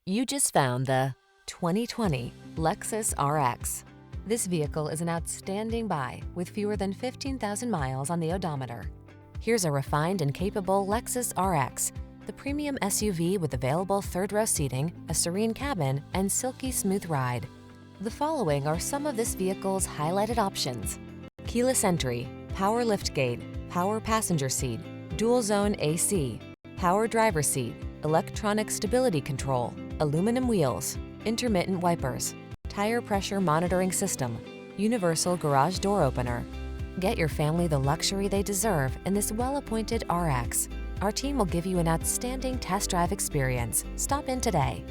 You just found the 2020 Lexus RX. This vehicle is an outstanding buy with fewer than 15,000 miles on the odometer. Here's a refined and capable Lexus RX, the premium SUV with available third-row seating, a serene cabin, and silky smooth ride. The following are some of this vehicle's highlighted options: keyless entry, power liftgate, power passenger seat, dual zone AC, power driver seat, electronic stability control, aluminum wheels, intermittent wipers, tire pressure monitoring system, universal garage door opener. Get your family the luxury they deserve in this well-appointed RX. Our team will give you an outstanding test drive experience. Stop in today.